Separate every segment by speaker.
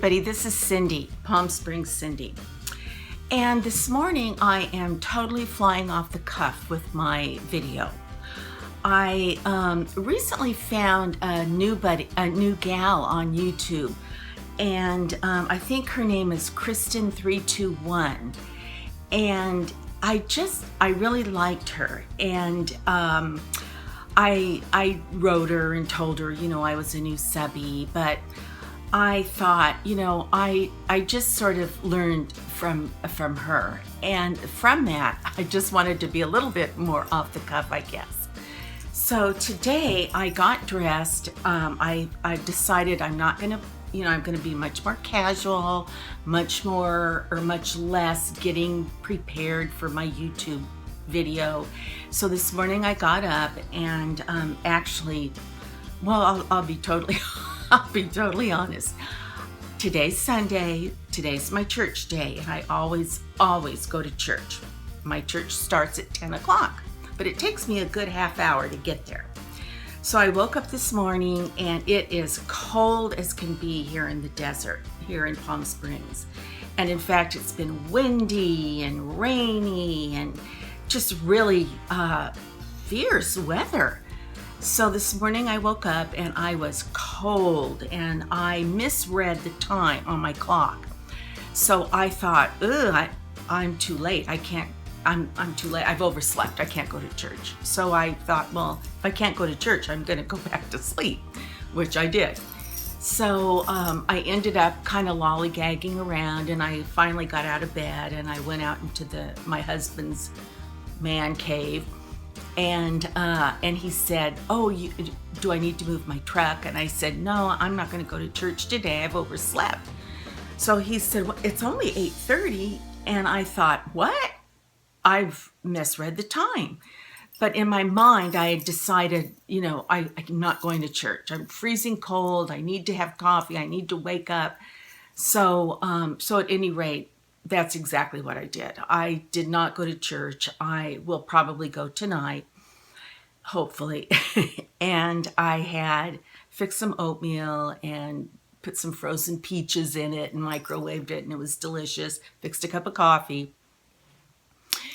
Speaker 1: everybody, this is Cindy, Palm Springs Cindy. And this morning I am totally flying off the cuff with my video. I recently found a new gal on YouTube, and I think her name is Kristen321. And I really liked her, and I wrote her and told her, I was a new subby, but I thought, I just sort of learned from her, and from that, I just wanted to be a little bit more off the cuff, I guess. So today I got dressed. I decided I'm not gonna, I'm gonna be much more casual, much less getting prepared for my YouTube video. So this morning I got up and I'll be totally honest. Today's Sunday. Today's my church day, and I always go to church. My church starts at 10 o'clock, but it takes me a good half hour to get there. So I woke up this morning, and it is cold as can be here in the desert, here in Palm Springs. And in fact, it's been windy and rainy and just really fierce weather. So this morning I woke up and I was cold, and I misread the time on my clock. So I thought, I'm too late. I'm too late. I've overslept. I can't go to church. So I thought, well, if I can't go to church, I'm going to go back to sleep, which I did. So I ended up kind of lollygagging around, and I finally got out of bed, and I went out into my husband's man cave. And he said, do I need to move my truck? And I said, no, I'm not going to go to church today. I've overslept. So he said, well, it's only 8:30. And I thought, what? I've misread the time. But in my mind, I had decided, I'm not going to church. I'm freezing cold. I need to have coffee. I need to wake up. So at any rate, that's exactly what I did. I did not go to church. I will probably go tonight, hopefully. And I had fixed some oatmeal and put some frozen peaches in it and microwaved it, and it was delicious. Fixed a cup of coffee.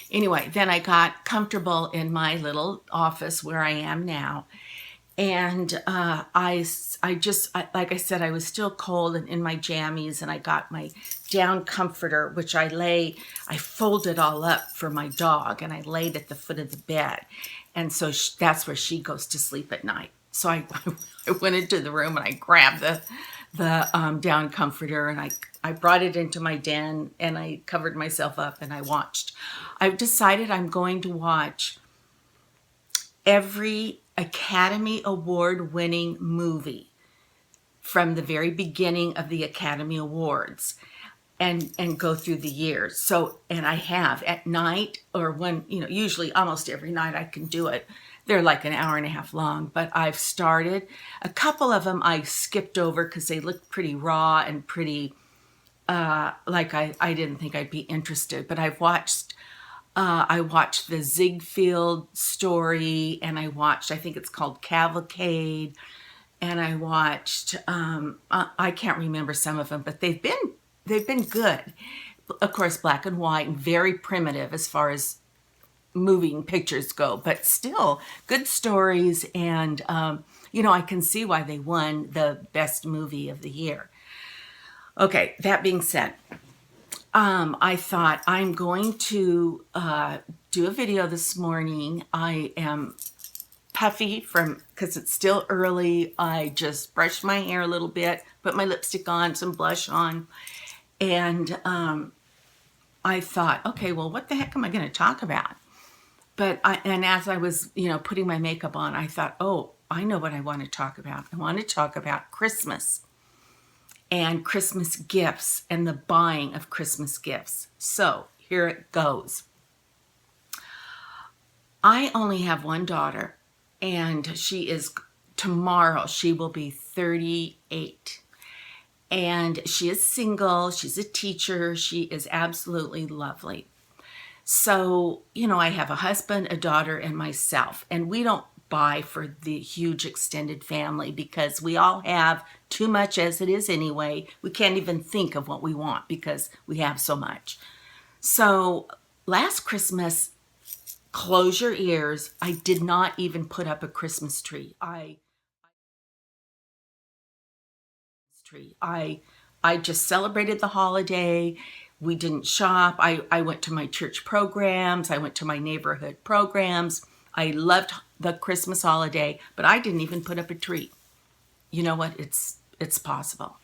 Speaker 1: Anyway, then I got comfortable in my little office where I am now. And I just, like I said, I was still cold and in my jammies, and I got my down comforter, which I folded all up for my dog, and I laid at the foot of the bed. And so that's where she goes to sleep at night. So I went into the room and I grabbed the down comforter, and I brought it into my den, and I covered myself up, and I watched. I've decided I'm going to watch every Academy Award winning movie from the very beginning of the Academy Awards and go through the years. So, and I have at night, or when, usually almost every night I can do it. They're like an hour and a half long, but I've started. A couple of them I skipped over because they looked pretty raw and pretty, like I didn't think I'd be interested. But I watched the Ziegfeld story, and I think it's called Cavalcade, and I watched, I can't remember some of them, but they've been good. Of course, black and white and very primitive as far as moving pictures go, but still good stories. And, I can see why they won the best movie of the year. Okay, that being said, I thought I'm going to do a video this morning. I am puffy because it's still early. I just brushed my hair a little bit, put my lipstick on, some blush on, and I thought, okay, well, what the heck am I going to talk about? But as I was, putting my makeup on, I thought, I know what I want to talk about. I want to talk about Christmas and Christmas gifts and the buying of Christmas gifts. So here it goes. I only have one daughter, and tomorrow she will be 38. And she is single. She's a teacher. She is absolutely lovely. So, I have a husband, a daughter, and myself, and we don't buy for the huge extended family because we all have too much as it is anyway. We can't even think of what we want because we have so much. So last Christmas, close your ears, I did not even put up a Christmas tree. I just celebrated the holiday. We didn't shop. I went to my church programs. I went to my neighborhood programs. I loved the Christmas holiday, but I didn't even put up a tree. You know what? It's possible.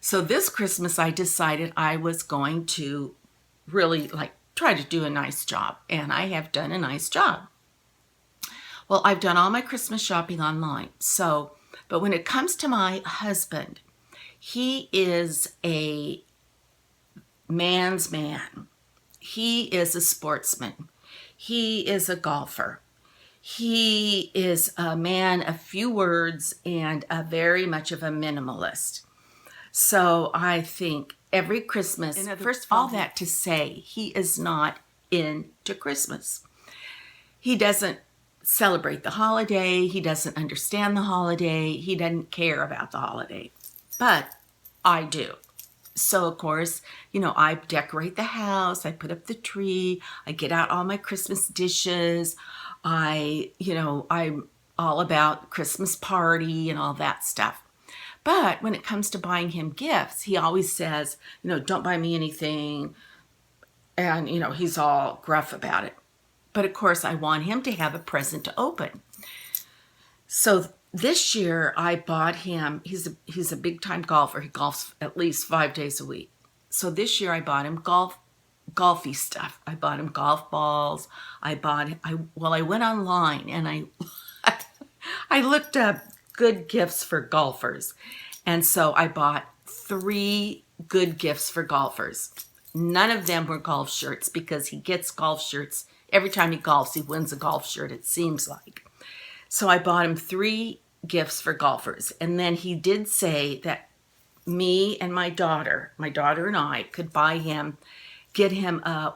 Speaker 1: So this Christmas I decided I was going to really try to do a nice job, and I have done a nice job. Well, I've done all my Christmas shopping online. But when it comes to my husband, he is a man's man. He is a sportsman. He is a golfer. He is a man of few words and very much of a minimalist. So I think every Christmas, first of all, that to say, he is not into Christmas. He doesn't celebrate the holiday. He doesn't understand the holiday. He doesn't care about the holiday. But I do. So, of course, I decorate the house. I put up the tree. I get out all my Christmas dishes. I'm all about Christmas party and all that stuff. But when it comes to buying him gifts, he always says, don't buy me anything. And, he's all gruff about it. But of course, I want him to have a present to open. So this year I bought him, he's a big time golfer. He golfs at least 5 days a week. So this year I bought him golfy stuff. I bought him golf balls. I went online and I looked up good gifts for golfers. And so I bought 3 good gifts for golfers. None of them were golf shirts because he gets golf shirts. Every time he golfs, he wins a golf shirt, it seems like. So I bought him 3 gifts for golfers. And then he did say that me and my daughter and I could get him a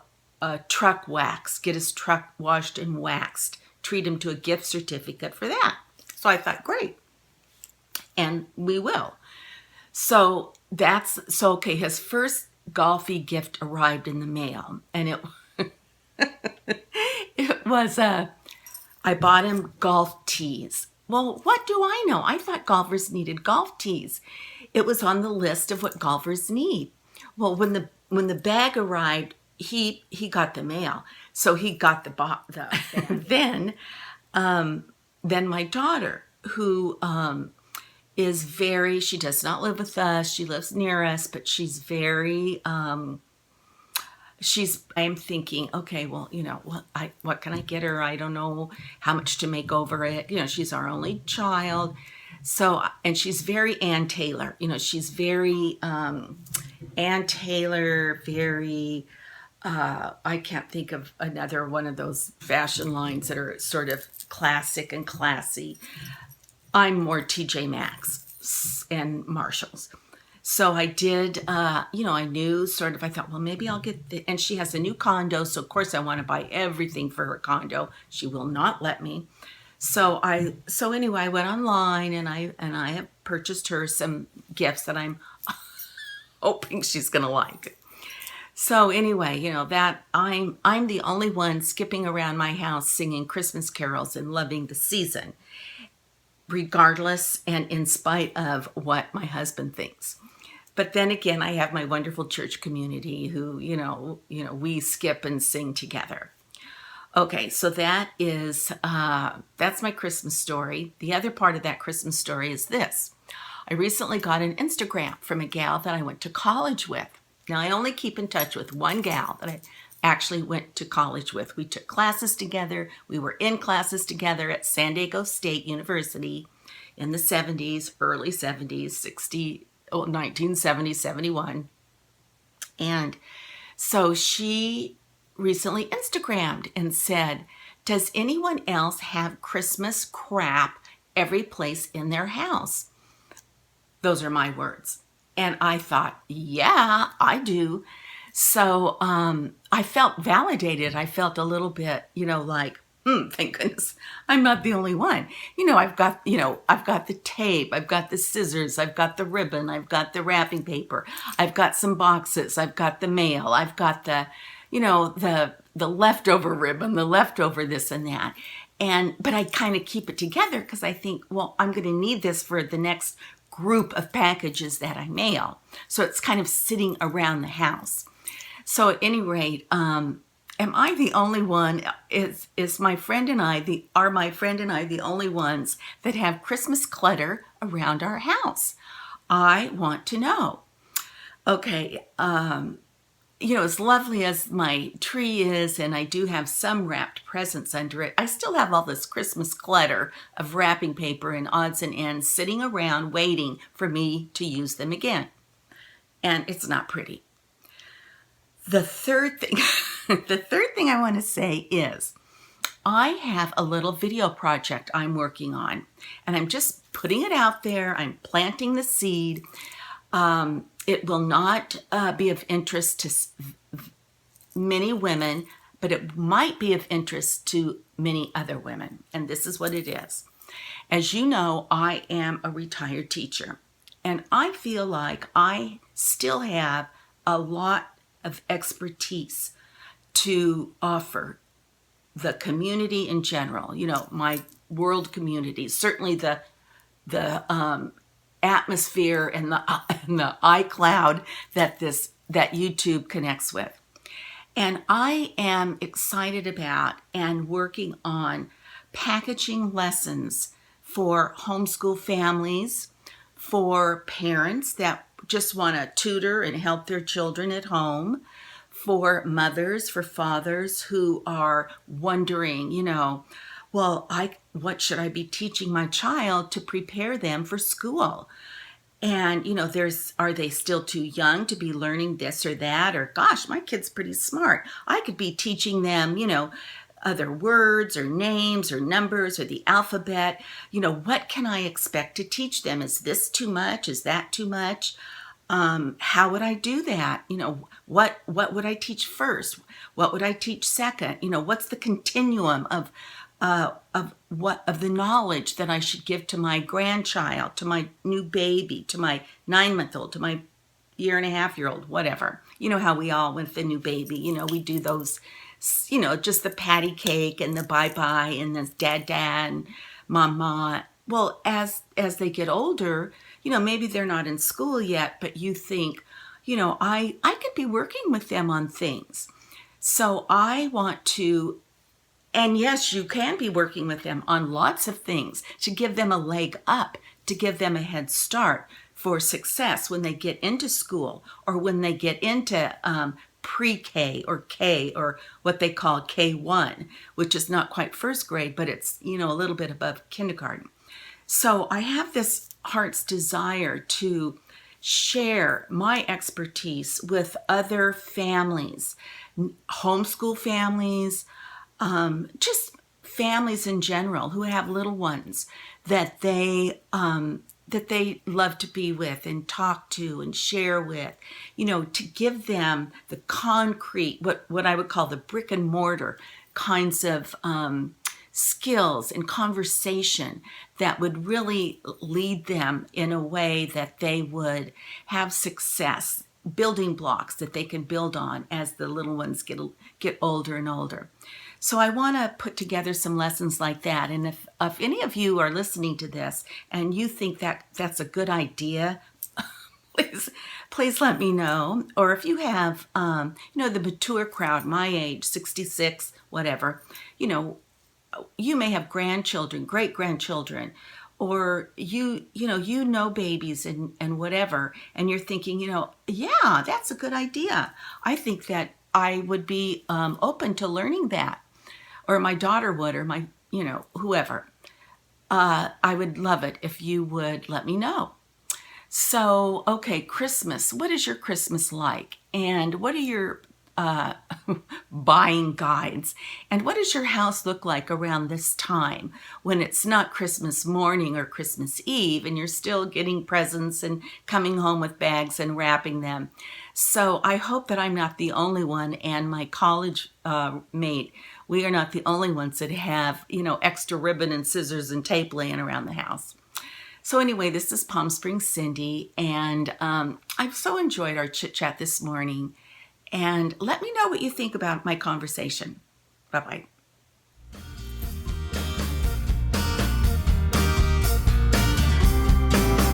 Speaker 1: truck wax, get his truck washed and waxed, treat him to a gift certificate for that. So I thought, great. And we will. So okay, his first golfy gift arrived in the mail, and it was I bought him golf tees. Well, what do I know? I thought golfers needed golf tees. It was on the list of what golfers need. Well, when the bag arrived, he got the mail, so he got the bag. Then my daughter, who she does not live with us. She lives near us, but she's very. I'm thinking, okay, well, what can I get her? I don't know how much to make over it. She's our only child. So, and she's very Ann Taylor. She's very Ann Taylor, very, I can't think of another one of those fashion lines that are sort of classic and classy. I'm more TJ Maxx and Marshalls. So I did, I knew I thought, well, maybe I'll get and she has a new condo. So of course I want to buy everything for her condo. She will not let me. So anyway, I went online and I have purchased her some gifts that I'm hoping she's going to like. So anyway, that I'm the only one skipping around my house singing Christmas carols and loving the season, regardless and in spite of what my husband thinks. But then again, I have my wonderful church community who, we skip and sing together. Okay, so that's my Christmas story. The other part of that Christmas story is this. I recently got an Instagram from a gal that I went to college with. Now, I only keep in touch with one gal that I actually went to college with. We took classes together. We were in classes together at San Diego State University in the 70s, early 70s, 1970, 71. And so she recently Instagrammed and said, does anyone else have Christmas crap every place in their house? Those are my words. And I thought, yeah, I do. So I felt validated. I felt a little bit, Thank goodness I'm not the only one. I've got the tape, I've got the scissors, I've got the ribbon, I've got the wrapping paper, I've got some boxes, I've got the mail, I've got the leftover ribbon, the leftover this and that. But I kind of keep it together because I think, well, I'm going to need this for the next group of packages that I mail. So it's kind of sitting around the house. So at any rate, am I the only one? Is my friend and I the only ones that have Christmas clutter around our house? I want to know. Okay, as lovely as my tree is, and I do have some wrapped presents under it, I still have all this Christmas clutter of wrapping paper and odds and ends sitting around waiting for me to use them again. And it's not pretty. The third thing I want to say is I have a little video project I'm working on, and I'm just putting it out there. I'm planting the seed. It will not be of interest to many women, but it might be of interest to many other women. And this is what it is. As you know, I am a retired teacher, and I feel like I still have a lot of expertise to offer the community in general, my world community, certainly the atmosphere and the iCloud that YouTube connects with. And I am excited about and working on packaging lessons for homeschool families, for parents that just want to tutor and help their children at home, for mothers, for fathers who are wondering, what should I be teaching my child to prepare them for school? And, are they still too young to be learning this or that? Or, gosh, my kid's pretty smart. I could be teaching them, other words or names or numbers or the alphabet. What can I expect to teach them? Is this too much? Is that too much? How would I do that? What would I teach first? What would I teach second? What's the continuum of the knowledge that I should give to my grandchild, to my new baby, to my 9-month-old, to my 1.5-year-old, whatever. You know how we all, with the new baby, we do those, just the patty cake and the bye-bye and the dad and mama. Well, as they get older, maybe they're not in school yet, but you think, I could be working with them on things. So I want to, and yes, you can be working with them on lots of things to give them a leg up, to give them a head start for success when they get into school or when they get into pre-K or K, or what they call K1, which is not quite first grade, but it's, a little bit above kindergarten. So I have this heart's desire to share my expertise with other families, homeschool families, just families in general who have little ones that they love to be with and talk to and share with, to give them the concrete, what I would call the brick and mortar kinds of skills and conversation that would really lead them in a way that they would have success, building blocks that they can build on as the little ones get older and older. So I want to put together some lessons like that. And if any of you are listening to this and you think that that's a good idea, please let me know. Or if you have, the mature crowd, my age, 66, whatever, you may have grandchildren, great-grandchildren, or you know babies and whatever, and you're thinking, yeah, that's a good idea. I think that I would be open to learning that, or my daughter would, or my, whoever. I would love it if you would let me know. So, okay, Christmas. What is your Christmas like? And what are your buying guides. And what does your house look like around this time when it's not Christmas morning or Christmas Eve and you're still getting presents and coming home with bags and wrapping them? So I hope that I'm not the only one, and my college mate, we are not the only ones that have, extra ribbon and scissors and tape laying around the house. So anyway, this is Palm Springs Cindy, and I've so enjoyed our chit chat this morning. And let me know what you think about my conversation. Bye-bye.